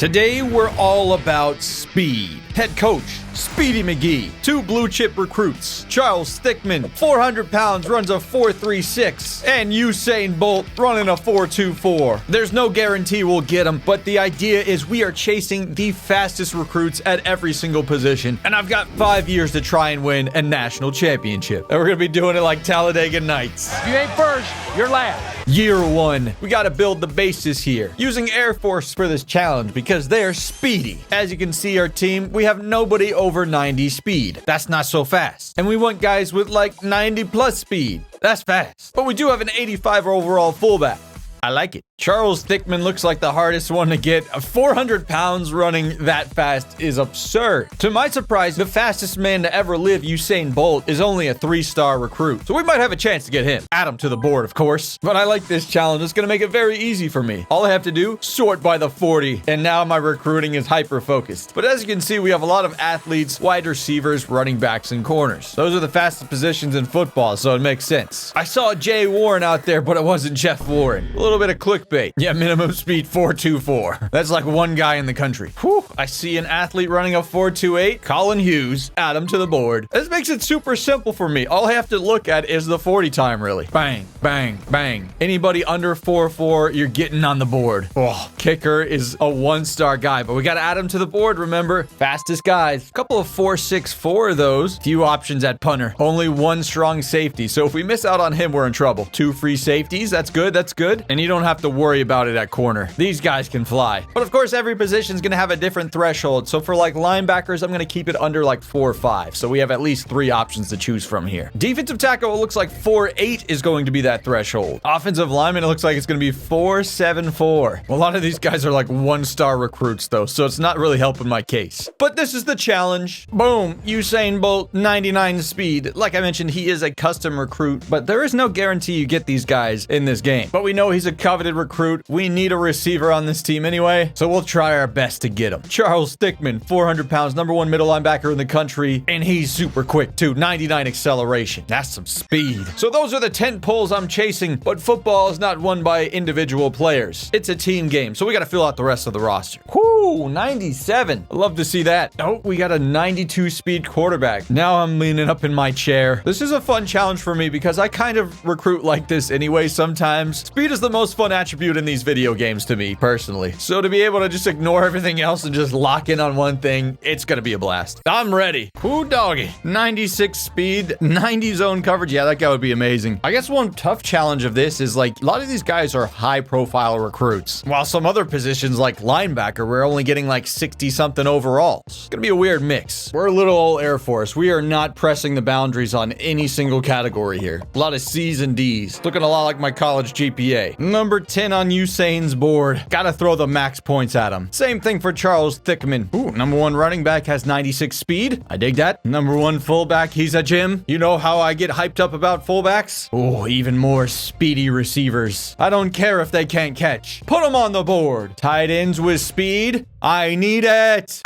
Today, we're all about speed. Head coach, Speedy McGee. 2 blue chip recruits. Charles Thickman, 400 pounds, runs a 4.36. And Usain Bolt running a 4.24. There's no guarantee we'll get them, but the idea is we are chasing the fastest recruits at every single position. And I've got 5 years to try and win a national championship. And we're going to be doing it like Talladega Nights. If you ain't first, you're last. Year 1. We got to build the basis here. Using Air Force for this challenge because they're speedy. As you can see, our team, we have nobody over 90 speed. That's not so fast. And we want guys with like 90 plus speed. That's fast. But we do have an 85 overall fullback. I like it. Charles Thickman looks like the hardest one to get. 400 pounds running that fast is absurd. To my surprise, the fastest man to ever live, Usain Bolt, is only a 3-star recruit. So we might have a chance to get him. Add him to the board, of course. But I like this challenge. It's going to make it very easy for me. All I have to do, sort by the 40. And now my recruiting is hyper-focused. But as you can see, we have a lot of athletes, wide receivers, running backs, and corners. Those are the fastest positions in football, so it makes sense. I saw Jay Warren out there, but it wasn't Jeff Warren. A little bit of clickbait. Yeah, minimum speed 4.24. That's like one guy in the country. Whew. I see an athlete running a 4.28. Colin Hughes. Add him to the board. This makes it super simple for me. All I have to look at is the 40 time, really. Bang, bang, bang. Anybody under 4.4, you're getting on the board. Oh, kicker is a 1-star guy, but we got to add him to the board, remember? Fastest guys. A couple of 4.64 of those. Few options at punter. Only 1 strong safety, so if we miss out on him, we're in trouble. 2 free safeties. That's good. That's good. And you don't have to worry about it at corner. These guys can fly. But of course, every position is going to have a different threshold. So for like linebackers, I'm going to keep it under like 4 or 5. So we have at least 3 options to choose from here. Defensive tackle, it looks like 4.8 is going to be that threshold. Offensive lineman, it looks like it's going to be 4.74. A lot of these guys are like 1-star recruits though, so it's not really helping my case. But this is the challenge. Boom. Usain Bolt, 99 speed. Like I mentioned, he is a custom recruit, but there is no guarantee you get these guys in this game. But we know he's a coveted recruit. We need a receiver on this team anyway, so we'll try our best to get him. Charles Thickman, 400 pounds, #1 middle linebacker in the country, and he's super quick too. 99 acceleration. That's some speed. So those are the 10 pulls I'm chasing, but football is not won by individual players. It's a team game, so we got to fill out the rest of the roster. Whoo, 97. I love to see that. Oh, we got a 92 speed quarterback. Now I'm leaning up in my chair. This is a fun challenge for me because I kind of recruit like this anyway sometimes. Speed is the most fun attribute in these video games to me, personally. So to be able to just ignore everything else and just lock in on one thing, it's gonna be a blast. I'm ready. Ooh, doggy. 96 speed, 90 zone coverage. Yeah, that guy would be amazing. I guess one tough challenge of this is like, a lot of these guys are high-profile recruits, while some other positions like linebacker, we're only getting like 60-something overall. It's gonna be a weird mix. We're a little old Air Force. We are not pressing the boundaries on any single category here. A lot of C's and D's. Looking a lot like my college GPA. Number 10 on Usain's board. Gotta throw the max points at him. Same thing for Charles Thickman. Ooh, #1 running back has 96 speed. I dig that. #1 fullback, he's a gym. You know how I get hyped up about fullbacks? Oh, even more speedy receivers. I don't care if they can't catch. Put them on the board. Tight ends with speed. I need it.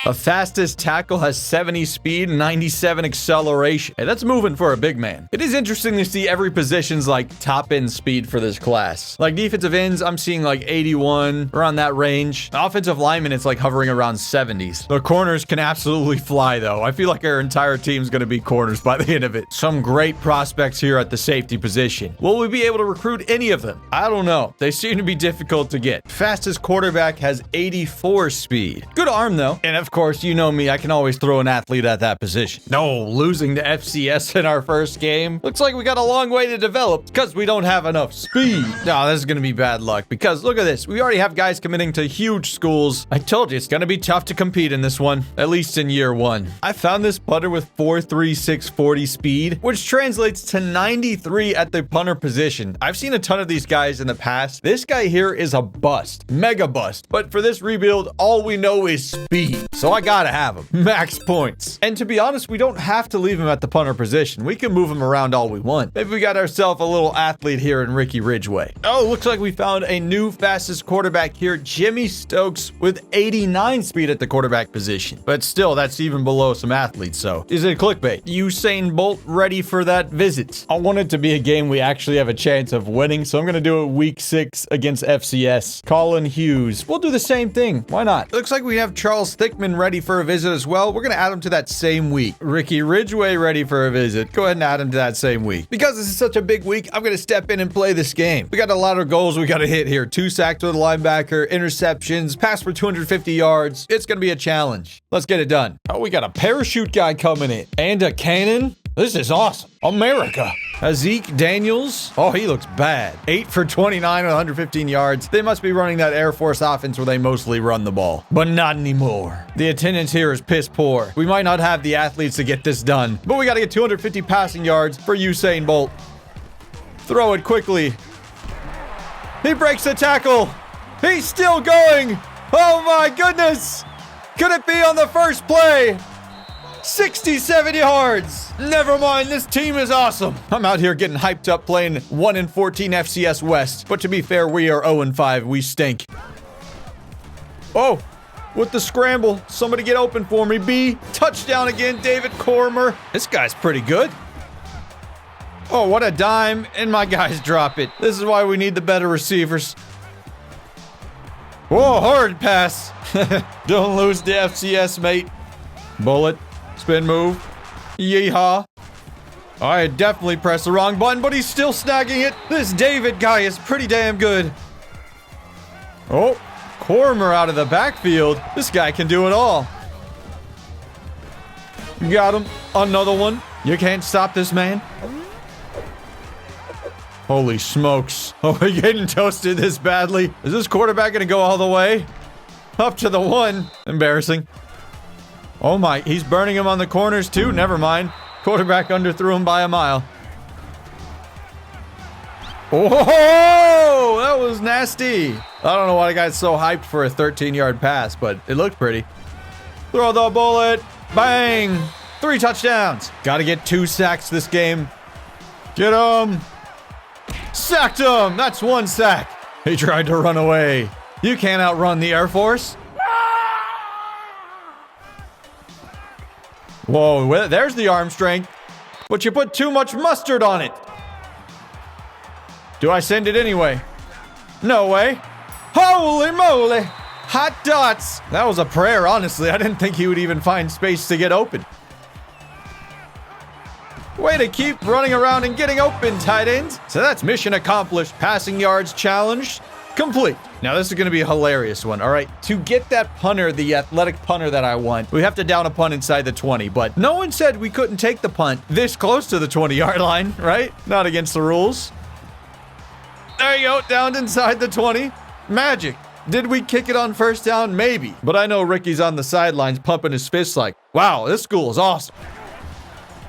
A fastest tackle has 70 speed, 97 acceleration. Hey, that's moving for a big man. It is interesting to see every position's like top end speed for this class. Like defensive ends, I'm seeing like 81, around that range. Offensive linemen, it's like hovering around 70s. The corners can absolutely fly though. I feel like our entire team's gonna be corners by the end of it. Some great prospects here at the safety position. Will we be able to recruit any of them? I don't know. They seem to be difficult to get. Fastest quarterback has 84 speed. Good arm though. And of course, you know me, I can always throw an athlete at that position. No, losing to FCS in our first game. Looks like we got a long way to develop because we don't have enough speed. No, this is going to be bad luck because look at this. We already have guys committing to huge schools. I told you, it's going to be tough to compete in this one, at least in year 1. I found this punter with 4.36 40 speed, which translates to 93 at the punter position. I've seen a ton of these guys in the past. This guy here is a bust, mega bust. But for this rebuild, all we know is speed. so I gotta have him. Max points. And to be honest, we don't have to leave him at the punter position. We can move him around all we want. Maybe we got ourselves a little athlete here in Ricky Ridgway. Oh, looks like we found a new fastest quarterback here, Jimmy Stokes, with 89 speed at the quarterback position. But still, that's even below some athletes, so is it clickbait? Usain Bolt ready for that visit? I want it to be a game we actually have a chance of winning, so I'm gonna do it week 6 against FCS. Colin Hughes. We'll do the same thing. Why not? Looks like we have Charles Thickman ready for a visit as well. We're gonna add him to that same week. Ricky Ridgway ready for a visit. Go ahead and add him to that same week. Because this is such a big week, I'm gonna step in and play this game. We got a lot of goals we gotta hit here. 2 sacks with a linebacker, interceptions, pass for 250 yards. It's gonna be a challenge. Let's get it done. Oh, we got a parachute guy coming in. And a cannon. This is awesome. America. Zeke Daniels. Oh, he looks bad. 8 for 29 and 115 yards. They must be running that Air Force offense where they mostly run the ball. But not anymore. The attendance here is piss poor. We might not have the athletes to get this done. But we got to get 250 passing yards for Usain Bolt. Throw it quickly. He breaks the tackle. He's still going. Oh my goodness. Could it be on the first play? 67 yards. Never mind, this team is awesome. I'm out here getting hyped up playing 1-14 FCS West. But to be fair, we are 0-5. We stink. Oh, with the scramble. Somebody get open for me. B. Touchdown again, David Cormer. This guy's pretty good. Oh, what a dime. And my guys drop it. This is why we need the better receivers. Whoa, hard pass. Don't lose the FCS, mate. Bullet. Spin move. Yeehaw. I definitely pressed the wrong button, but he's still snagging it. This David guy is pretty damn good. Oh, Cormer out of the backfield. This guy can do it all. Got him. Another one. You can't stop this man. Holy smokes. Oh, we're getting toasted this badly. Is this quarterback going to go all the way? Up to the 1. Embarrassing. Oh my, he's burning him on the corners too. Never mind. Quarterback underthrew him by a mile. Oh, that was nasty. I don't know why I got so hyped for a 13-yard pass, but it looked pretty. Throw the bullet. Bang. 3 touchdowns. Got to get 2 sacks this game. Get him. Sacked him. That's 1 sack. He tried to run away. You can't outrun the Air Force. Whoa, there's the arm strength. But you put too much mustard on it. Do I send it anyway? No way. Holy moly. Hot dots. That was a prayer, honestly. I didn't think he would even find space to get open. Way to keep running around and getting open, tight ends. So that's mission accomplished. Passing yards challenge complete. Now, this is going to be a hilarious one, all right? To get that punter, the athletic punter that I want, we have to down a punt inside the 20, but no one said we couldn't take the punt this close to the 20-yard line, right? Not against the rules. There you go, downed inside the 20. Magic. Did we kick it on first down? Maybe. But I know Ricky's on the sidelines pumping his fists like, wow, this school is awesome.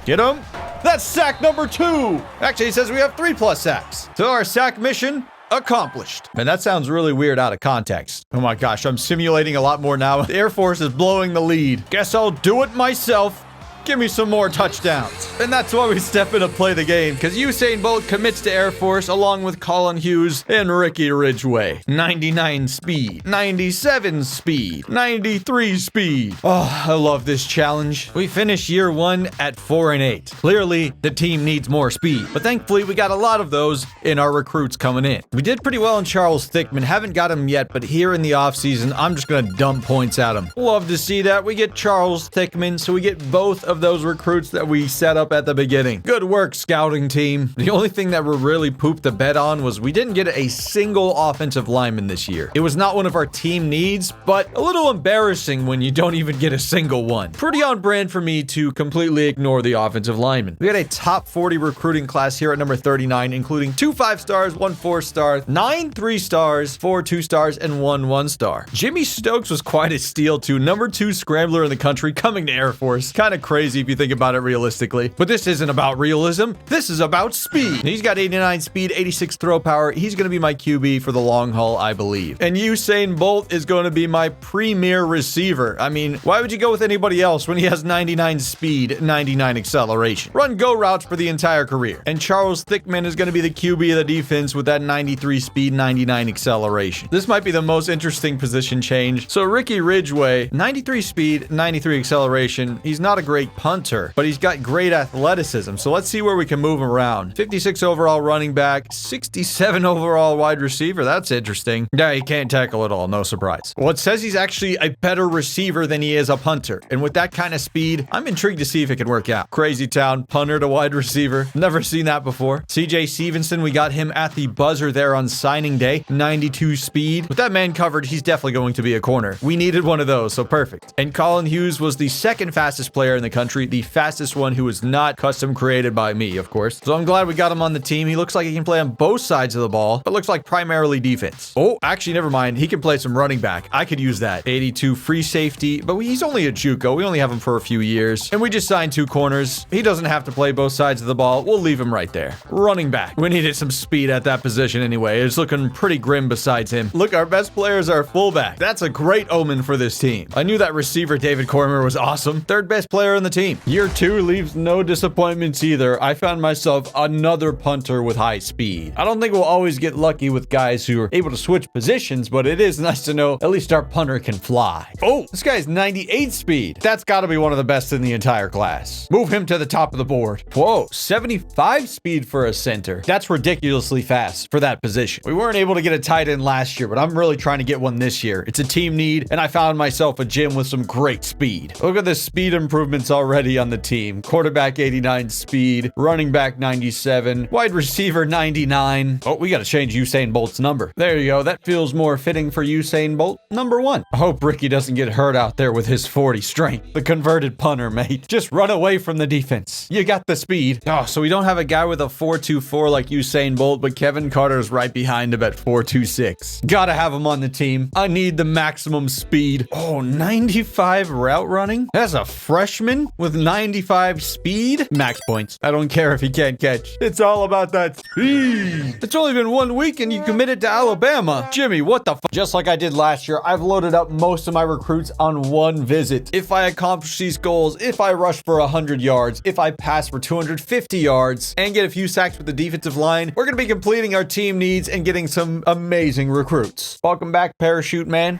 Get him. That's sack number 2. Actually, it says we have 3+ sacks. So our sack mission accomplished. And that sounds really weird out of context. Oh my gosh, I'm simulating a lot more now. The Air Force is blowing the lead. Guess I'll do it myself. Give me some more touchdowns. And that's why we step in to play the game, because Usain Bolt commits to Air Force along with Colin Hughes and Ricky Ridgway. 99 speed, 97 speed, 93 speed. Oh, I love this challenge. We finished year 1 at 4-8. Clearly, the team needs more speed, but thankfully we got a lot of those in our recruits coming in. We did pretty well in Charles Thickman. Haven't got him yet, but here in the offseason, I'm just gonna dump points at him. Love to see that. We get Charles Thickman, so we get both of those recruits that we set up at the beginning. Good work, scouting team. The only thing that we really pooped the bed on was we didn't get a single offensive lineman this year. It was not one of our team needs, but a little embarrassing when you don't even get a single one. Pretty on brand for me to completely ignore the offensive lineman. We had a top 40 recruiting class here at number 39, including 2 5-stars, 1 4-star, 9 3-stars, 4 2-stars, and 1 1-star. Jimmy Stokes was quite a steal too. Number 2 scrambler in the country coming to Air Force. Kind of crazy crazy if you think about it realistically. But this isn't about realism. This is about speed. He's got 89 speed, 86 throw power. He's going to be my QB for the long haul, I believe. And Usain Bolt is going to be my premier receiver. I mean, why would you go with anybody else when he has 99 speed, 99 acceleration? Run go routes for the entire career. And Charles Thickman is going to be the QB of the defense with that 93 speed, 99 acceleration. This might be the most interesting position change. So Ricky Ridgway, 93 speed, 93 acceleration. He's not a great punter, but he's got great athleticism. So let's see where we can move him around. 56 overall running back, 67 overall wide receiver. That's interesting. Yeah, he can't tackle at all. No surprise. Well, it says he's actually a better receiver than he is a punter. And with that kind of speed, I'm intrigued to see if it can work out. Crazy town, punter to wide receiver. Never seen that before. CJ Stevenson, we got him at the buzzer there on signing day. 92 speed. With that man covered, he's definitely going to be a corner. We needed one of those, so perfect. And Colin Hughes was the second fastest player in the country, the fastest one who was not custom created by me, of course. So I'm glad we got him on the team. He looks like he can play on both sides of the ball, but looks like primarily defense. Oh, actually, never mind. He can play some running back. I could use that. 82 free safety, but he's only a JUCO. We only have him for a few years. And we just signed 2 corners. He doesn't have to play both sides of the ball. We'll leave him right there. Running back. We needed some speed at that position anyway. It's looking pretty grim besides him. Look, our best players are fullback. That's a great omen for this team. I knew that receiver David Cormer was awesome. Third best player on the team. Year 2 leaves no disappointments either. I found myself another punter with high speed. I don't think we'll always get lucky with guys who are able to switch positions, but it is nice to know at least our punter can fly. Oh, this guy's 98 speed. That's got to be one of the best in the entire class. Move him to the top of the board. Whoa, 75 speed for a center. That's ridiculously fast for that position. We weren't able to get a tight end last year, but I'm really trying to get one this year. It's a team need, and I found myself a gym with some great speed. Look at the speed improvements already on the team. Quarterback 89 speed, running back 97, wide receiver 99. Oh, we got to change Usain Bolt's number. There you go. That feels more fitting for Usain Bolt. Number 1. I hope Ricky doesn't get hurt out there with his 40 strength. The converted punter, mate. Just run away from the defense. You got the speed. Oh, so we don't have a guy with a 4.24 like Usain Bolt, but Kevin Carter's right behind him at 4.26. Gotta have him on the team. I need the maximum speed. Oh, 95 route running? That's a freshman with 95 speed? Max points. I don't care if he can't catch. It's all about that speed. It's only been 1 week and you committed to Alabama. Jimmy, what the fuck? Just like I did last year, I've loaded up most of my recruits on one visit. If I accomplish these goals, if I rush for 100 yards, if I pass for 250 yards, and get a few sacks with the defensive line, we're going to be completing our team needs and getting some amazing recruits. Welcome back, Parachute Man.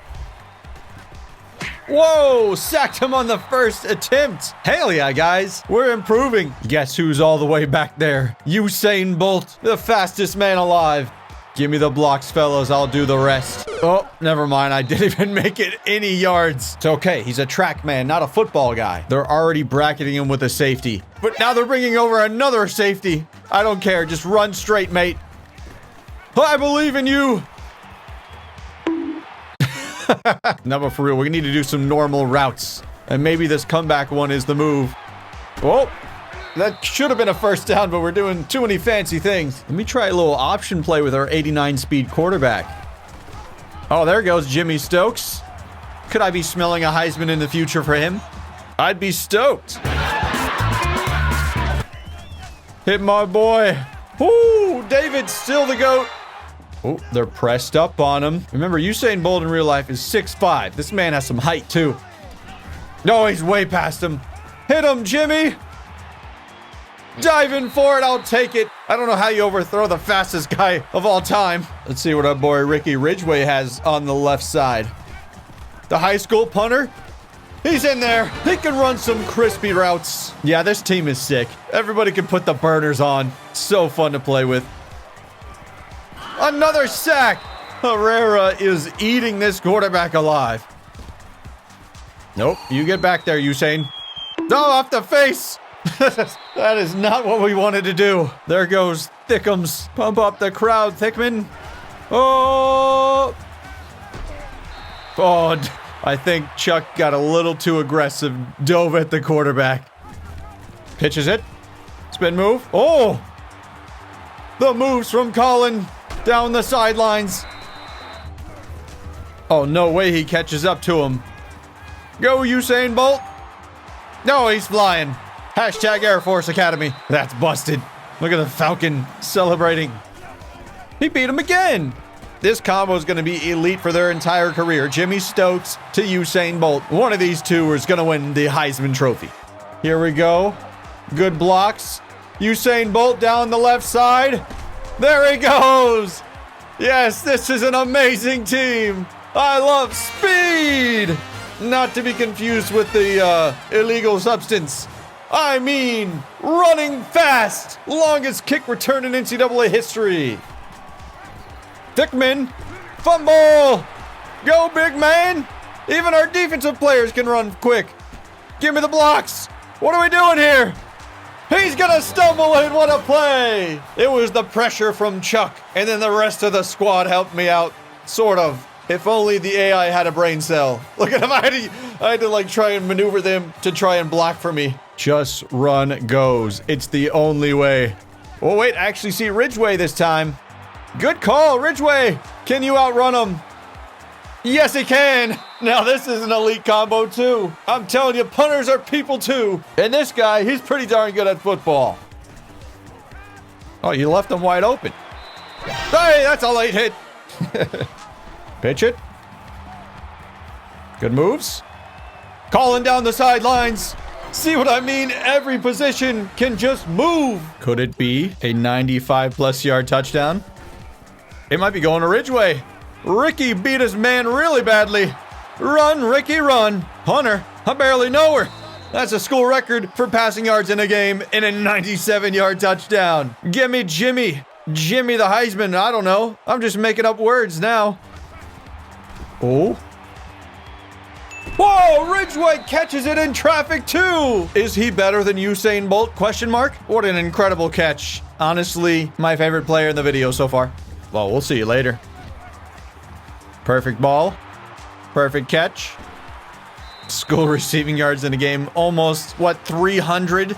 Whoa, sacked him on the first attempt. Hell yeah, guys. We're improving. Guess who's all the way back there? Usain Bolt, the fastest man alive. Give me the blocks, fellas. I'll do the rest. Oh, never mind. I didn't even make it any yards. It's okay. He's a track man, not a football guy. They're already bracketing him with a safety. But now they're bringing over another safety. I don't care. Just run straight, mate. I believe in you. No, but for real, we need to do some normal routes. And maybe this comeback one is the move. Oh, that should have been a first down, but we're doing too many fancy things. Let me try a little option play with our 89 speed quarterback. Oh, there goes Jimmy Stokes. Could I be smelling a Heisman in the future for him? I'd be stoked. Hit my boy. Ooh, David's still the GOAT. Oh, they're pressed up on him. Remember, Usain Bolt in real life is 6'5". This man has some height, too. No, he's way past him. Hit him, Jimmy. Dive in for it. I'll take it. I don't know how you overthrow the fastest guy of all time. Let's see what our boy Ricky Ridgway has on the left side. The high school punter. He's in there. He can run some crispy routes. Yeah, this team is sick. Everybody can put the burners on. So fun to play with. Another sack. Herrera is eating this quarterback alive. Nope. You get back there, Usain. Oh, off the face. That is not what we wanted to do. There goes Thickums. Pump up the crowd, Thickman. Oh. Oh, I think Chuck got a little too aggressive. Dove at the quarterback. Pitches it. Spin move. Oh. The moves from Colin. Down the sidelines. Oh, no way he catches up to him. Go, Usain Bolt. No, he's flying. Hashtag Air Force Academy. That's busted. Look at the Falcon celebrating. He beat him again. This combo is going to be elite for their entire career. Jimmy Stokes to Usain Bolt. One of these two is going to win the Heisman Trophy. Here we go. Good blocks. Usain Bolt down the left side. There he goes. Yes, this is an amazing team. I love speed. Not to be confused with the illegal substance. I mean, running fast. Longest kick return in NCAA history. Dickman, fumble. Go, big man. Even our defensive players can run quick. Give me the blocks. What are we doing here? He's gonna stumble in. What a play. It was the pressure from Chuck, and then the rest of the squad helped me out. Sort of. If only the AI had a brain cell. Look at him. I had to like try and maneuver them to try and block for me. Just run goes. It's the only way. Oh, wait. I actually see Ridgeway this time. Good call, Ridgeway. Can you outrun him? Yes, he can. Now, this is an elite combo, too. I'm telling you, punters are people, too. And this guy, he's pretty darn good at football. Oh, you left him wide open. Hey, that's a late hit. Pitch it. Good moves. Calling down the sidelines. See what I mean? Every position can just move. Could it be a 95-plus yard touchdown? It might be going to Ridgeway. Ricky beat his man really badly. Run, Ricky, run. Hunter, I barely know her. That's a school record for passing yards in a game in a 97-yard touchdown. Give me Jimmy. Jimmy the Heisman. I don't know. I'm just making up words now. Oh. Whoa, Ridgeway catches it in traffic too. Is he better than Usain Bolt? Question mark. What an incredible catch. Honestly, my favorite player in the video so far. Well, we'll see you later. Perfect ball. Perfect catch. School receiving yards in a game. Almost, 300?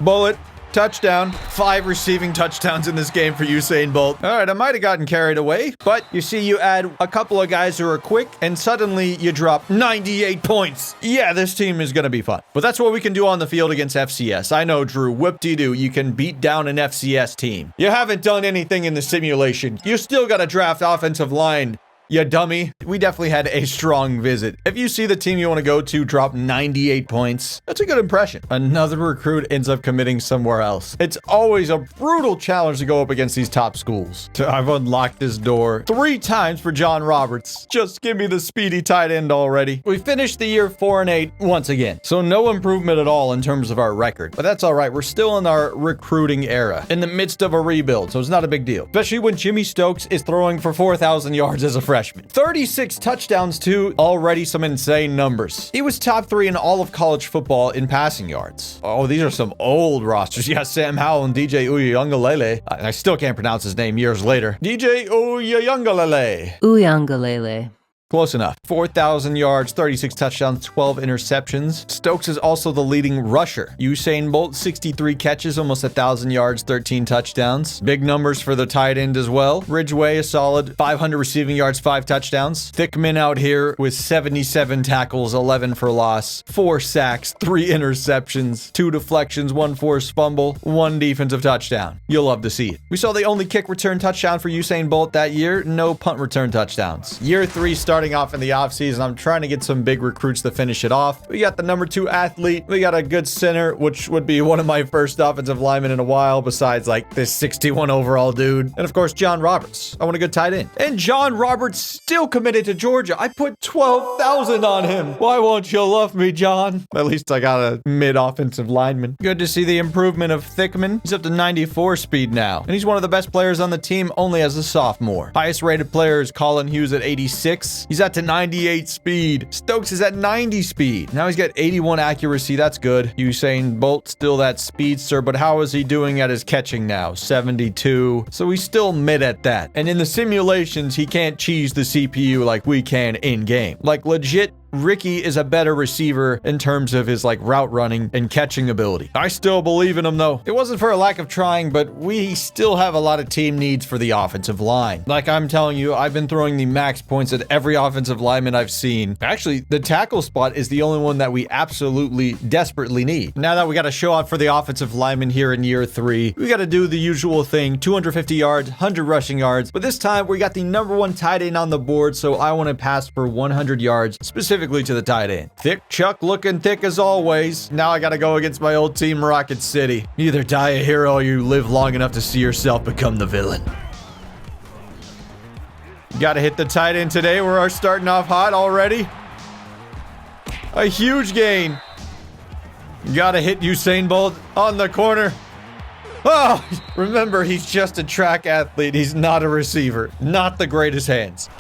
Bullet. Touchdown. 5 receiving touchdowns in this game for Usain Bolt. All right, I might have gotten carried away, but you see, you add a couple of guys who are quick, and suddenly you drop 98 points. Yeah, this team is going to be fun. But that's what we can do on the field against FCS. I know, Drew, whoop-de-doo, you can beat down an FCS team. You haven't done anything in the simulation. You still got to draft offensive line. You dummy. We definitely had a strong visit. If you see the team you want to go to drop 98 points, that's a good impression. Another recruit ends up committing somewhere else. It's always a brutal challenge to go up against these top schools. I've unlocked this door 3 times for John Roberts. Just give me the speedy tight end already. We finished the year 4-8 once again. So no improvement at all in terms of our record. But that's all right. We're still in our recruiting era, in the midst of a rebuild. So it's not a big deal. Especially when Jimmy Stokes is throwing for 4,000 yards as a freshman. 36 touchdowns too, already some insane numbers. He was top 3 in all of college football in passing yards. Oh, these are some old rosters. Yeah, Sam Howell and DJ Uiagalelei. I still can't pronounce his name years later. DJ Uiagalelei. Uiagalelei. Close enough. 4,000 yards, 36 touchdowns, 12 interceptions. Stokes is also the leading rusher. Usain Bolt, 63 catches, almost 1,000 yards, 13 touchdowns. Big numbers for the tight end as well. Ridgeway, a solid 500 receiving yards, 5 touchdowns. Thickman out here with 77 tackles, 11 for loss, 4 sacks, 3 interceptions, 2 deflections, 1 forced fumble, 1 defensive touchdown. You'll love to see it. We saw the only kick return touchdown for Usain Bolt that year. No punt return touchdowns. Year 3 starting off in the offseason. I'm trying to get some big recruits to finish it off. We got the number 2 athlete. We got a good center, which would be one of my first offensive linemen in a while, besides like this 61 overall dude. And of course, John Roberts. I want a good tight end. And John Roberts still committed to Georgia. I put 12,000 on him. Why won't you love me, John? At least I got a mid-offensive lineman. Good to see the improvement of Thickman. He's up to 94 speed now. And he's one of the best players on the team only as a sophomore. Highest rated player is Colin Hughes at 86. He's at to 98 speed. Stokes is at 90 speed. Now he's got 81 accuracy. That's good. Usain Bolt still that speedster, but how is he doing at his catching now? 72. So he's still mid at that. And in the simulations, he can't cheese the CPU like we can in game. Like legit, Ricky is a better receiver in terms of his like route running and catching ability. I still believe in him though. It wasn't for a lack of trying, but we still have a lot of team needs for the offensive line. Like I'm telling you, I've been throwing the max points at every offensive lineman I've seen. Actually, the tackle spot is the only one that we absolutely desperately need. Now that we got to show out for the offensive lineman here in year 3, we got to do the usual thing, 250 yards, 100 rushing yards. But this time we got the #1 tight end on the board, so I want to pass for 100 yards, specifically to the tight end. Thick Chuck looking thick as always. Now I got to go against my old team, Rocket City. Either die a hero or you live long enough to see yourself become the villain. Got to hit the tight end today. We're starting off hot already. A huge gain. Got to hit Usain Bolt on the corner. Oh, remember, he's just a track athlete. He's not a receiver. Not the greatest hands.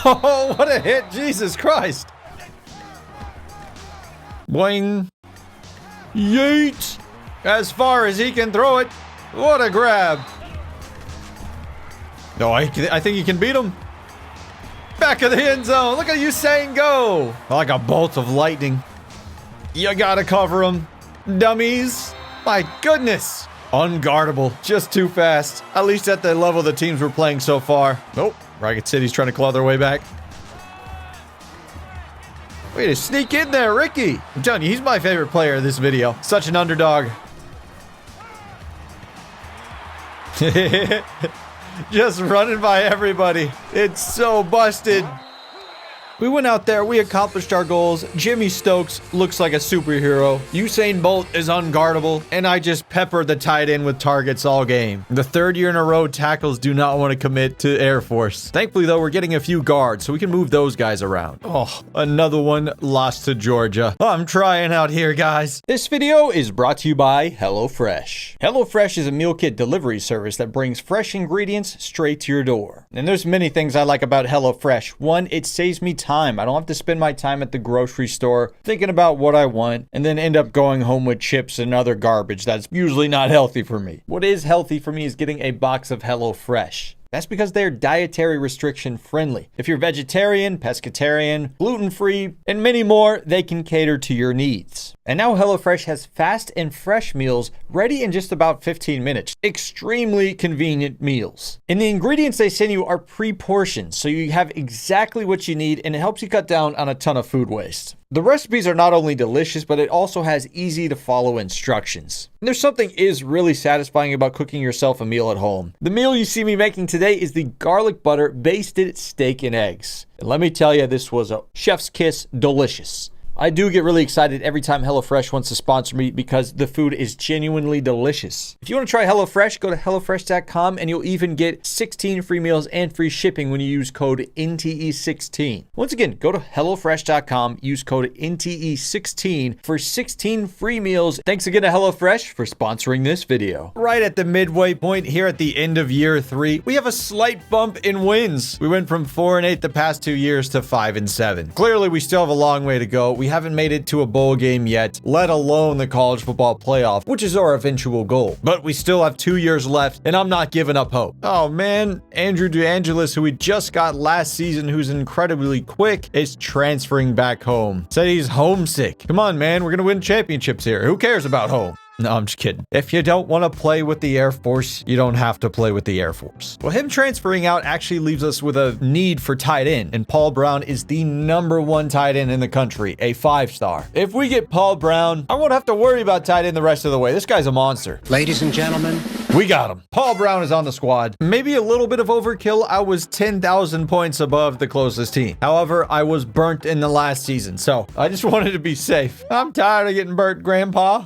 Oh, what a hit. Jesus Christ. Boing. Yeet. As far as he can throw it. What a grab. No, I think he can beat him. Back of the end zone. Look at Usain go. Like a bolt of lightning. You gotta cover him. Dummies. My goodness. Unguardable. Just too fast. At least at the level the teams were playing so far. Nope. Rocket City's trying to claw their way back. Way to sneak in there, Ricky. I'm telling you, he's my favorite player in this video. Such an underdog. Just running by everybody. It's so busted. We went out there, we accomplished our goals. Jimmy Stokes looks like a superhero. Usain Bolt is unguardable, and I just peppered the tight end with targets all game. The 3rd year in a row, tackles do not want to commit to Air Force. Thankfully, though, we're getting a few guards, so we can move those guys around. Oh, another one lost to Georgia. I'm trying out here, guys. This video is brought to you by HelloFresh. HelloFresh is a meal kit delivery service that brings fresh ingredients straight to your door. And there's many things I like about HelloFresh. One, it saves me time. I don't have to spend my time at the grocery store thinking about what I want and then end up going home with chips and other garbage that's usually not healthy for me. What is healthy for me is getting a box of HelloFresh. That's because they're dietary restriction friendly. If you're vegetarian, pescatarian, gluten-free, and many more, they can cater to your needs. And now HelloFresh has fast and fresh meals ready in just about 15 minutes. Extremely convenient meals. And the ingredients they send you are pre-portioned, so you have exactly what you need, and it helps you cut down on a ton of food waste. The recipes are not only delicious, but it also has easy to follow instructions. And there's something really satisfying about cooking yourself a meal at home. The meal you see me making today is the garlic butter basted steak and eggs. And let me tell you, this was a chef's kiss delicious. I do get really excited every time HelloFresh wants to sponsor me because the food is genuinely delicious. If you want to try HelloFresh, go to HelloFresh.com and you'll even get 16 free meals and free shipping when you use code NTE16. Once again, go to HelloFresh.com, use code NTE16 for 16 free meals. Thanks again to HelloFresh for sponsoring this video. Right at the midway point here at the end of year 3, we have a slight bump in wins. We went from 4-8 the past 2 years to 5-7. Clearly, we still have a long way to go. We haven't made it to a bowl game yet, let alone the college football playoff, which is our eventual goal. But we still have 2 years left, and I'm not giving up hope. Oh man, Andrew DeAngelis, who we just got last season, who's incredibly quick, is transferring back home. Said he's homesick. Come on, man, we're gonna win championships here. Who cares about home? No, I'm just kidding. If you don't want to play with the Air Force, you don't have to play with the Air Force. Well, him transferring out actually leaves us with a need for tight end, and Paul Brown is the #1 tight end in the country, a 5-star. If we get Paul Brown, I won't have to worry about tight end the rest of the way. This guy's a monster. Ladies and gentlemen, we got him. Paul Brown is on the squad. Maybe a little bit of overkill. I was 10,000 points above the closest team. However, I was burnt in the last season, so I just wanted to be safe. I'm tired of getting burnt, Grandpa.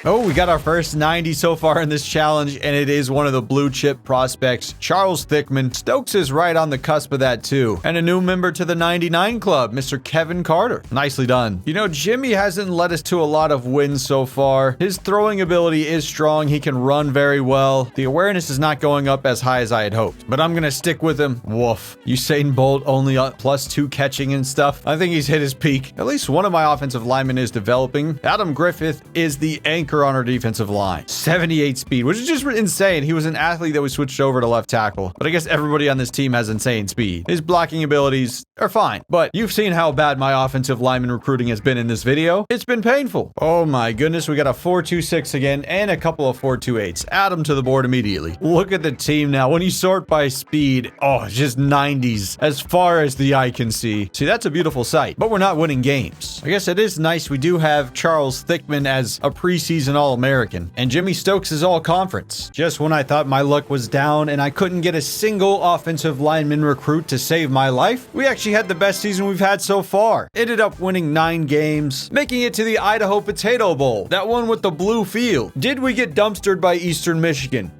Oh, we got our first 90 so far in this challenge, and it is one of the blue chip prospects, Charles Thickman. Stokes is right on the cusp of that too. And a new member to the 99 club, Mr. Kevin Carter. Nicely done. You know, Jimmy hasn't led us to a lot of wins so far. His throwing ability is strong. He can run very well. The awareness is not going up as high as I had hoped, but I'm going to stick with him. Woof. Usain Bolt only +2 catching and stuff. I think he's hit his peak. At least one of my offensive linemen is developing. Adam Griffith is the anchor anchor on our defensive line. 78 speed, which is just insane. He was an athlete that we switched over to left tackle. But I guess everybody on this team has insane speed. His blocking abilities are fine. But you've seen how bad my offensive lineman recruiting has been in this video. It's been painful. Oh my goodness, we got a 4.26 again and a couple of 4.28s. Add them to the board immediately. Look at the team now. When you sort by speed, oh, it's just 90s as far as the eye can see. See, that's a beautiful sight, but we're not winning games. I guess it is nice we do have Charles Thickman as a preseason All-American, and Jimmy Stokes is All-Conference. Just when I thought my luck was down and I couldn't get a single offensive lineman recruit to save my life, we actually had the best season we've had so far. Ended up winning 9 games, making it to the Idaho Potato Bowl, that one with the blue field. Did we get dumpstered by Eastern Michigan?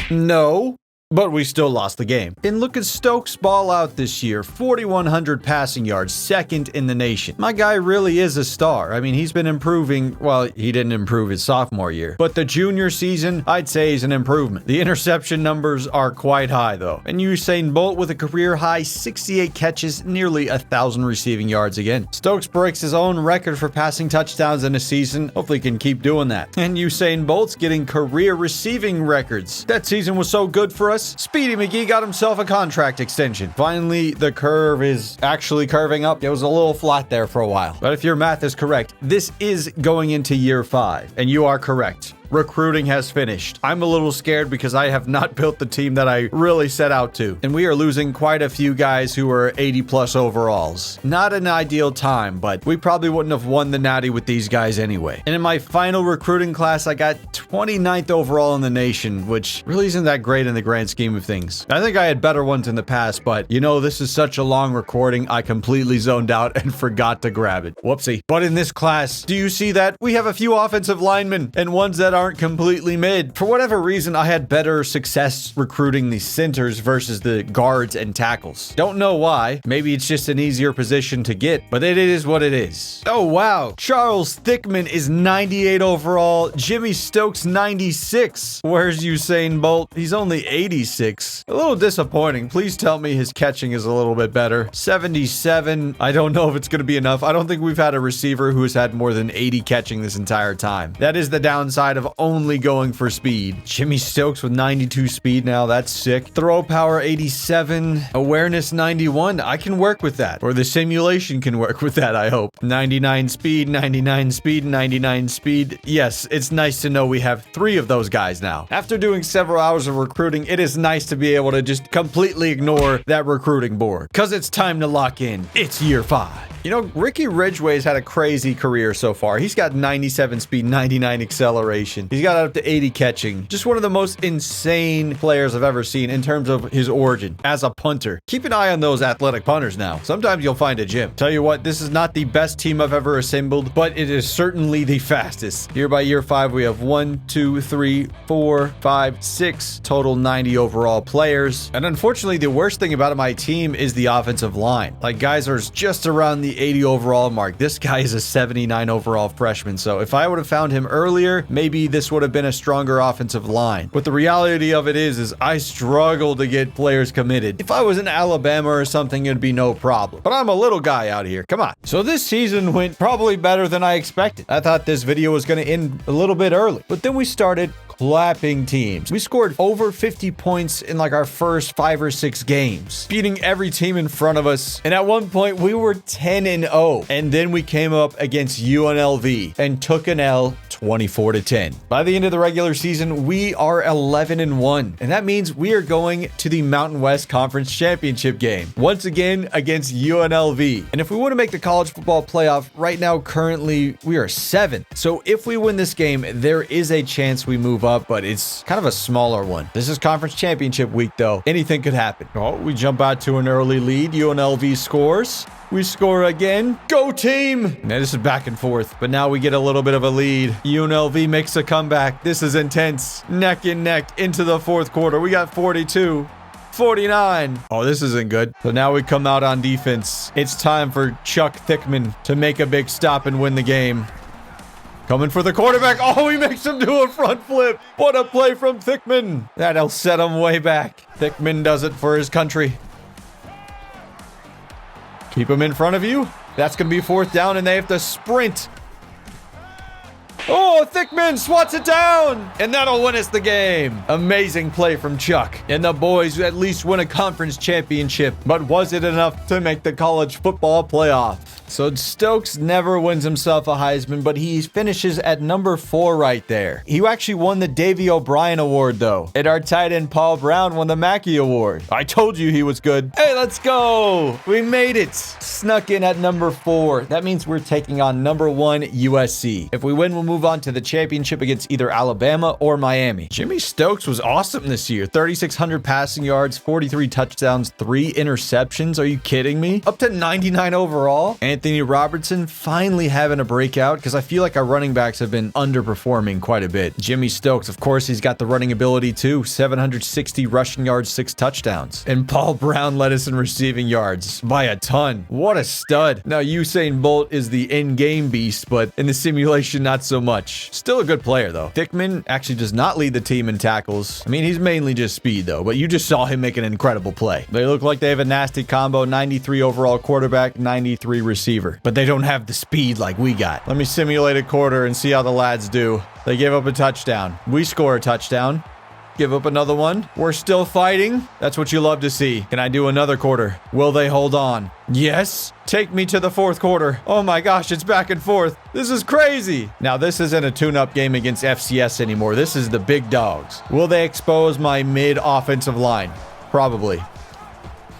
No. But we still lost the game. And look at Stokes ball out this year. 4,100 passing yards, second in the nation. My guy really is a star. I mean, he's been improving. Well, he didn't improve his sophomore year. But the junior season, I'd say is an improvement. The interception numbers are quite high, though. And Usain Bolt with a career high 68 catches, nearly 1,000 receiving yards again. Stokes breaks his own record for passing touchdowns in a season. Hopefully he can keep doing that. And Usain Bolt's getting career receiving records. That season was so good for us. Speedy McGee got himself a contract extension. Finally, the curve is actually curving up. It was a little flat there for a while. But if your math is correct, this is going into year 5. And you are correct. Recruiting has finished. I'm a little scared because I have not built the team that I really set out to. And we are losing quite a few guys who are 80 plus overalls. Not an ideal time, but we probably wouldn't have won the Natty with these guys anyway. And in my final recruiting class, I got 29th overall in the nation, which really isn't that great in the grand scheme of things. I think I had better ones in the past, but you know, this is such a long recording, I completely zoned out and forgot to grab it. Whoopsie. But in this class, do you see that? We have a few offensive linemen and ones that aren't completely mid. For whatever reason, I had better success recruiting the centers versus the guards and tackles. Don't know why. Maybe it's just an easier position to get, but it is what it is. Oh, wow. Charles Thickman is 98 overall. Jimmy Stokes, 96. Where's Usain Bolt? He's only 86. A little disappointing. Please tell me his catching is a little bit better. 77. I don't know if it's going to be enough. I don't think we've had a receiver who has had more than 80 catching this entire time. That is the downside of only going for speed. Jimmy Stokes with 92 speed now. That's sick. Throw power 87. Awareness 91. I can work with that. Or the simulation can work with that, I hope. 99 speed, 99 speed, 99 speed. Yes, it's nice to know we have 3 of those guys now. After doing several hours of recruiting, it is nice to be able to just completely ignore that recruiting board. Because it's time to lock in. It's year 5. You know, Ricky Ridgway's had a crazy career so far. He's got 97 speed, 99 acceleration. He's got up to 80 catching. Just one of the most insane players I've ever seen in terms of his origin as a punter. Keep an eye on those athletic punters now. Sometimes you'll find a gem. Tell you what, this is not the best team I've ever assembled, but it is certainly the fastest. Here by year 5, we have 1, 2, 3, 4, 5, 6 total 90 overall players. And unfortunately, the worst thing about my team is the offensive line. Like, guys are just around the 80 overall mark. This guy is a 79 overall freshman, so if I would have found him earlier, maybe this would have been a stronger offensive line. But the reality of it is I struggle to get players committed. If I was in Alabama or something, it'd be no problem. But I'm a little guy out here. Come on. So this season went probably better than I expected. I thought this video was going to end a little bit early, but then we started clapping teams. We scored over 50 points in like our first 5 or 6 games, beating every team in front of us. And at one point we were 10-0. And then we came up against UNLV and took an L 24-10. By the end of the regular season, we are 11-1. And that means we are going to the Mountain West Conference Championship game. Once again against UNLV. And if we want to make the college football playoff, right now currently we are 7th. So if we win this game, there is a chance we move up, but it's kind of a smaller one. This is conference championship week though. Anything could happen. Oh, we jump out to an early lead. UNLV scores. We score again. Go team! Now this is back and forth, but now we get a little bit of a lead. UNLV makes a comeback. This is intense. Neck and neck into the 4th quarter. We got 42. 49. Oh, this isn't good. So now we come out on defense. It's time for Chuck Thickman to make a big stop and win the game. Coming for the quarterback. Oh, he makes him do a front flip. What a play from Thickman. That'll set him way back. Thickman does it for his country. Keep him in front of you. That's going to be 4th down, and they have to sprint. Oh, Thickman swats it down, and that'll win us the game. Amazing play from Chuck. And the boys at least win a conference championship. But was it enough to make the college football playoff? So Stokes never wins himself a Heisman, but he finishes at number 4 right there. He actually won the Davey O'Brien Award, though. And our tight end Paul Brown won the Mackey Award. I told you he was good. Hey, let's go. We made it. Snuck in at number 4. That means we're taking on number 1 USC. If we win, we'll move on to the championship against either Alabama or Miami. Jimmy Stokes was awesome this year. 3,600 passing yards, 43 touchdowns, 3 interceptions. Are you kidding me? Up to 99 overall. Anthony Robertson finally having a breakout because I feel like our running backs have been underperforming quite a bit. Jimmy Stokes, of course, he's got the running ability too. 760 rushing yards, 6 touchdowns. And Paul Brown led us in receiving yards by a ton. What a stud. Now, Usain Bolt is the in-game beast, but in the simulation, not so much. Still a good player, though. Thickman actually does not lead the team in tackles. I mean, he's mainly just speed, though, but you just saw him make an incredible play. They look like they have a nasty combo. 93 overall quarterback, 93 receiver. But they don't have the speed like we got. Let me simulate a quarter and see how the lads do. They give up a touchdown. We score a touchdown. Give up another one. We're still fighting. That's what you love to see. Can I do another quarter? Will they hold on? Yes. Take me to the 4th quarter. Oh my gosh, it's back and forth. This is crazy. Now, this isn't a tune-up game against FCS anymore. This is the big dogs. Will they expose my mid-offensive line? Probably.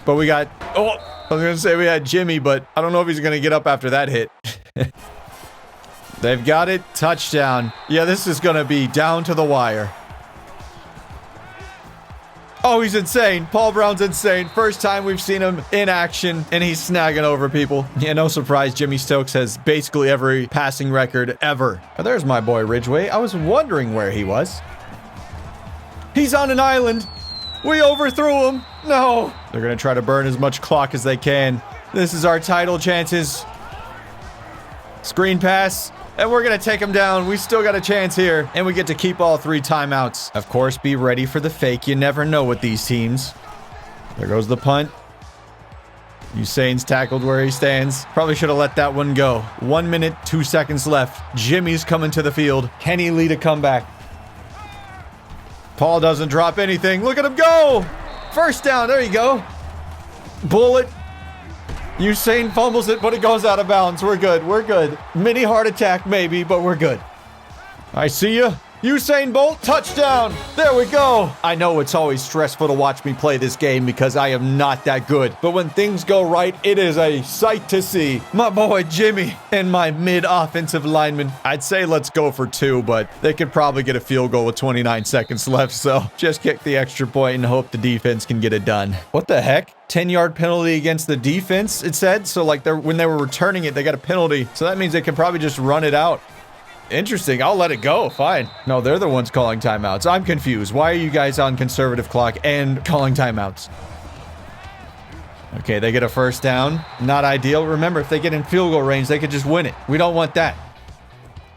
But we got... Oh, I was going to say we had Jimmy, but I don't know if he's going to get up after that hit. They've got it. Touchdown. Yeah, this is going to be down to the wire. Oh, he's insane. Paul Brown's insane. First time we've seen him in action, and he's snagging over people. Yeah, no surprise, Jimmy Stokes has basically every passing record ever. Oh, there's my boy Ridgway. I was wondering where he was. He's on an island. We overthrew him. No. They're going to try to burn as much clock as they can. This is our title chances. Screen pass. And we're going to take him down. We still got a chance here. And we get to keep all 3 timeouts. Of course, be ready for the fake. You never know with these teams. There goes the punt. Usain's tackled where he stands. Probably should have let that one go. 1 minute, 2 seconds left. Jimmy's coming to the field. Can he lead a comeback? Paul doesn't drop anything. Look at him go. First down. There you go. Bullet. Usain fumbles it, but it goes out of bounds. We're good. We're good. Mini heart attack, maybe, but we're good. I see you. Usain Bolt, touchdown. There we go. I know it's always stressful to watch me play this game because I am not that good. But when things go right, it is a sight to see. My boy Jimmy and my mid-offensive lineman. I'd say let's go for 2, but they could probably get a field goal with 29 seconds left. So just kick the extra point and hope the defense can get it done. What the heck? 10-yard penalty against the defense, it said. So like when they were returning it, they got a penalty. So that means they can probably just run it out. Interesting. I'll let it go. Fine. No, they're the ones calling timeouts. I'm confused. Why are you guys on conservative clock and calling timeouts? Okay, they get a first down. Not ideal. Remember, if they get in field goal range, they could just win it. We don't want that.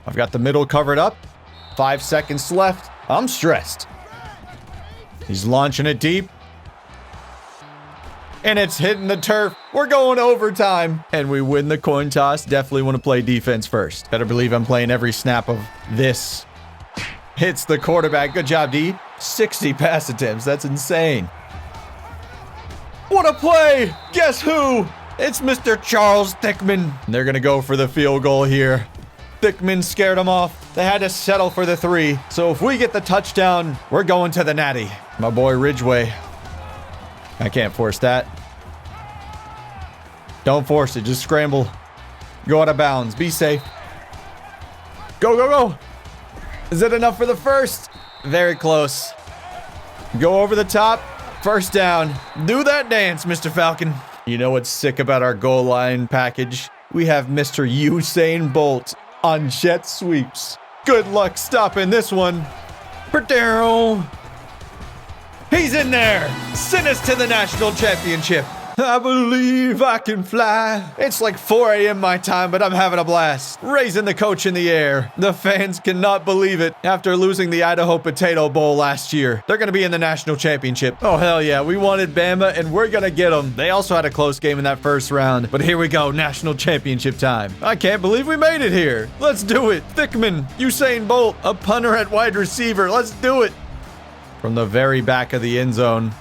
I've got the middle covered up. 5 seconds left. I'm stressed. He's launching it deep. And it's hitting the turf. We're going overtime. And we win the coin toss. Definitely want to play defense first. Better believe I'm playing every snap of this. Hits the quarterback. Good job, D. 60 pass attempts. That's insane. What a play. Guess who? It's Mr. Charles Thickman. They're going to go for the field goal here. Thickman scared them off. They had to settle for the 3. So if we get the touchdown, we're going to the natty. My boy Ridgway. I can't force that. Don't force it. Just scramble. Go out of bounds. Be safe. Go, go, go. Is it enough for the first? Very close. Go over the top. First down. Do that dance, Mr. Falcon. You know what's sick about our goal line package? We have Mr. Usain Bolt on jet sweeps. Good luck stopping this one. He's in there. Send us to the national championship. I believe I can fly. It's like 4 a.m. my time, but I'm having a blast. Raising the coach in the air. The fans cannot believe it. After losing the Idaho Potato Bowl last year, they're going to be in the national championship. Oh, hell yeah. We wanted Bama, and we're going to get them. They also had a close game in that first round, but here we go. National championship time. I can't believe we made it here. Let's do it. Thickman, Usain Bolt, a punter at wide receiver. Let's do it. From the very back of the end zone.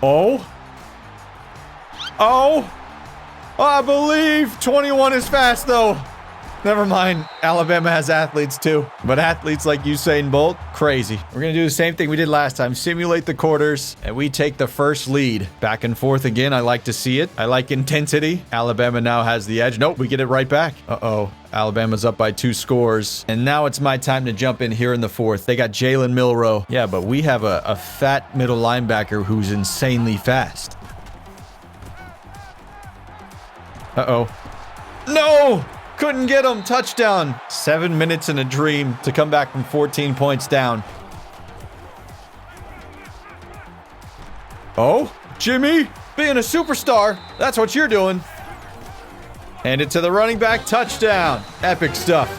Oh, I believe 21 is fast, though. Never mind. Alabama has athletes, too. But athletes like Usain Bolt, crazy. We're going to do the same thing we did last time. Simulate the quarters, and we take the first lead. Back and forth again. I like to see it. I like intensity. Alabama now has the edge. Nope, we get it right back. Uh-oh. Alabama's up by 2 scores. And now it's my time to jump in here in the fourth. They got Jalen Milroe. Yeah, but we have a fat middle linebacker who's insanely fast. Uh-oh. No! Couldn't get him. Touchdown. 7 minutes in a dream to come back from 14 points down. Oh, Jimmy, being a superstar. That's what you're doing. Hand it to the running back. Touchdown. Epic stuff.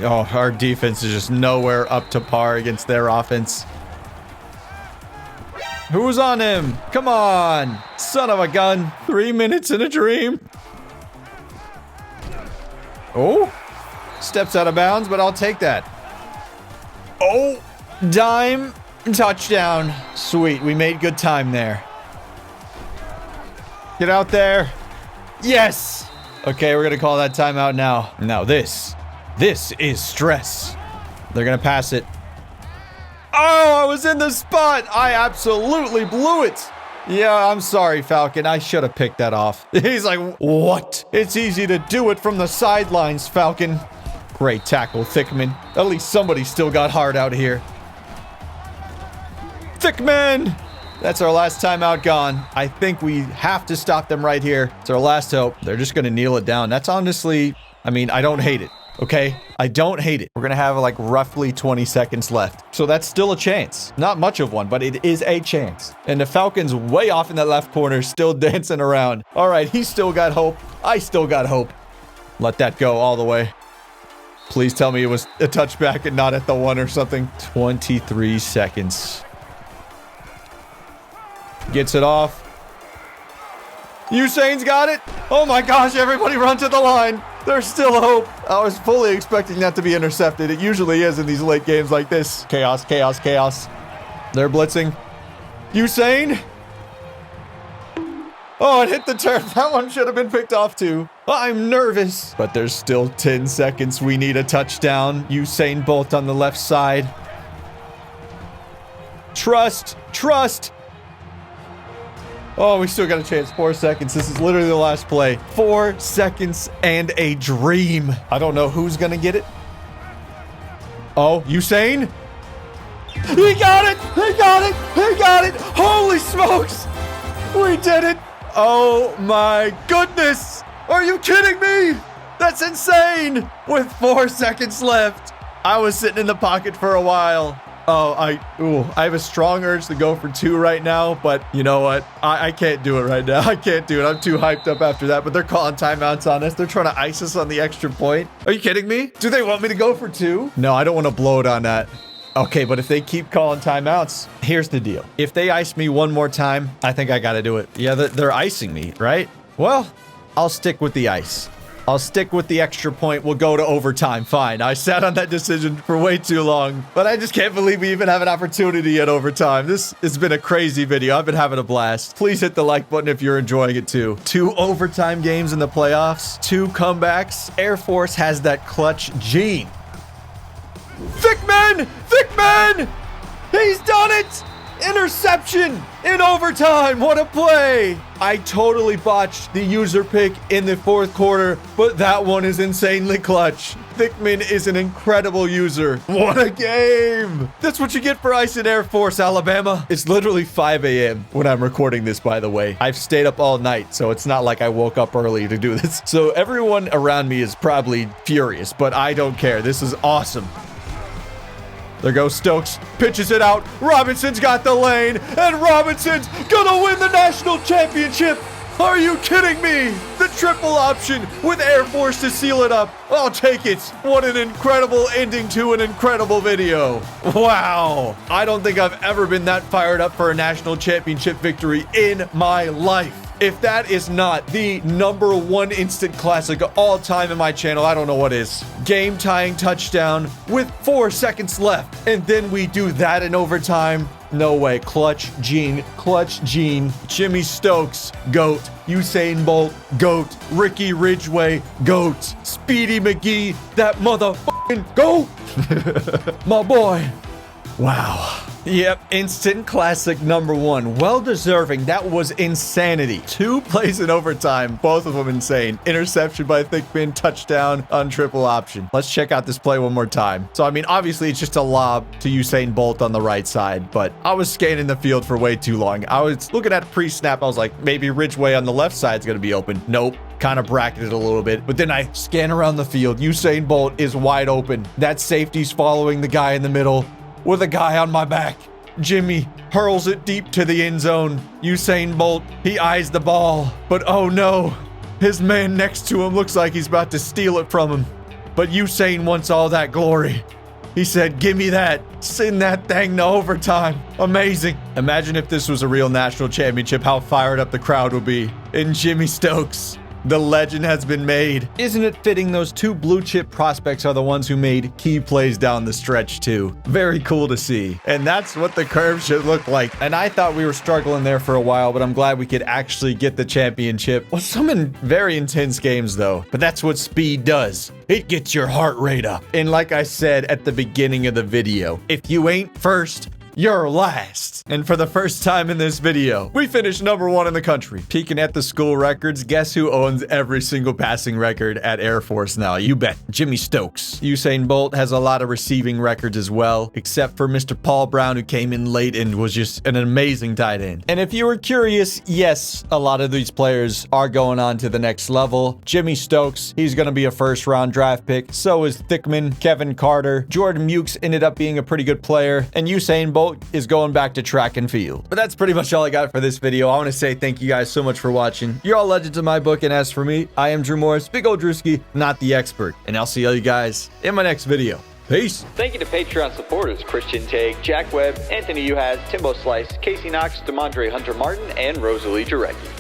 Oh, our defense is just nowhere up to par against their offense. Who's on him? Come on. Son of a gun. 3 minutes in a dream. Oh. Steps out of bounds, but I'll take that. Oh. Dime. Touchdown. Sweet. We made good time there. Get out there. Yes. Okay, we're going to call that timeout now. Now this is stress. They're going to pass it. Oh, I was in the spot. I absolutely blew it. Yeah, I'm sorry, Falcon. I should have picked that off. He's like, what? It's easy to do it from the sidelines, Falcon. Great tackle, Thickman. At least somebody still got hard out here. Thickman! That's our last timeout gone. I think we have to stop them right here. It's our last hope. They're just going to kneel it down. That's honestly, I mean, I don't hate it. Okay? I don't hate it. We're going to have like roughly 20 seconds left. So that's still a chance. Not much of one, but it is a chance. And the Falcon's way off in that left corner, still dancing around. All right, he still got hope. I still got hope. Let that go all the way. Please tell me it was a touchback and not at the 1 or something. 23 seconds. Gets it off. Usain's got it. Oh my gosh, everybody run to the line. There's still hope. I was fully expecting that to be intercepted. It usually is in these late games like this. Chaos, chaos, chaos. They're blitzing. Usain. Oh, it hit the turf. That one should have been picked off too. I'm nervous. But there's still 10 seconds. We need a touchdown. Usain Bolt on the left side. Trust. Trust. Oh, we still got a chance. 4 seconds. This is literally the last play. 4 seconds and a dream. I don't know who's going to get it. Oh, Usain? He got it! He got it! He got it! Holy smokes! We did it! Oh my goodness! Are you kidding me? That's insane! With 4 seconds left. I was sitting in the pocket for a while. Oh, I have a strong urge to go for 2 right now, but you know what? I can't do it right now. I can't do it. I'm too hyped up after that, but they're calling timeouts on us. They're trying to ice us on the extra point. Are you kidding me? Do they want me to go for 2? No, I don't want to blow it on that. Okay, but if they keep calling timeouts, here's the deal. If they ice me one more time, I think I got to do it. Yeah, they're icing me, right? Well, I'll stick with the ice. I'll stick with the extra point. We'll go to overtime. Fine. I sat on that decision for way too long, but I just can't believe we even have an opportunity at overtime. This has been a crazy video. I've been having a blast. Please hit the like button if you're enjoying it too. 2 overtime games in the playoffs, 2 comebacks. Air Force has that clutch gene. Thickman! Thickman! He's done it! Interception in overtime. What a play. I totally botched the user pick in the 4th quarter, but that one is insanely clutch. Thickman is an incredible user. What a game. That's what you get for ice in Air Force, Alabama. It's literally 5 a.m. when I'm recording this, by the way. I've stayed up all night, so it's not like I woke up early to do this. So everyone around me is probably furious, but I don't care. This is awesome. There goes Stokes. Pitches it out. Robinson's got the lane. And Robinson's gonna win the national championship. Are you kidding me? The triple option with Air Force to seal it up. I'll take it. What an incredible ending to an incredible video. Wow. I don't think I've ever been that fired up for a national championship victory in my life. If that is not the #1 instant classic of all time in my channel, I don't know what is. Game-tying touchdown with 4 seconds left. And then we do that in overtime. No way. Clutch Gene. Clutch Gene. Jimmy Stokes. GOAT. Usain Bolt. GOAT. Ricky Ridgway. GOAT. Speedy McGee. That motherfucking GOAT. My boy. Wow. Yep, instant classic #1. Well deserving. That was insanity. 2 plays in overtime. Both of them insane. Interception by Thickman, touchdown on triple option. Let's check out this play one more time. So, I mean, obviously, it's just a lob to Usain Bolt on the right side, but I was scanning the field for way too long. I was looking at pre-snap. I was like, maybe Ridgway on the left side is going to be open. Nope. Kind of bracketed a little bit, but then I scan around the field. Usain Bolt is wide open. That safety's following the guy in the middle with a guy on my back. Jimmy hurls it deep to the end zone. Usain Bolt, he eyes the ball, but oh no, his man next to him looks like he's about to steal it from him. But Usain wants all that glory. He said, give me that. Send that thing to overtime. Amazing. Imagine if this was a real national championship, how fired up the crowd would be. And Jimmy Stokes, the legend has been made. Isn't it fitting those 2 blue chip prospects are the ones who made key plays down the stretch too? Very cool to see. And that's what the curve should look like. And I thought we were struggling there for a while, but I'm glad we could actually get the championship. Well, some very intense games though. But that's what speed does. It gets your heart rate up. And like I said at the beginning of the video, if you ain't first, you're last. And for the first time in this video, we finished #1 in the country. Peeking at the school records, guess who owns every single passing record at Air Force now? You bet. Jimmy Stokes. Usain Bolt has a lot of receiving records as well, except for Mr. Paul Brown, who came in late and was just an amazing tight end. And if you were curious, yes, a lot of these players are going on to the next level. Jimmy Stokes, he's going to be a first-round draft pick. So is Thickman, Kevin Carter. Jordan Mukes ended up being a pretty good player. And Usain Bolt is going back to track and field. But that's pretty much all I got for this video. I want to say thank you guys so much for watching. You're all legends in my book, and as for me, I am Drew Morris, Big Ol' Drewski, not the expert. And I'll see all you guys in my next video. Peace. Thank you to Patreon supporters Christian Take, Jack Webb, Anthony Uhas, Timbo Slice, Casey Knox, Demondre Hunter Martin, and Rosalie Jarecki.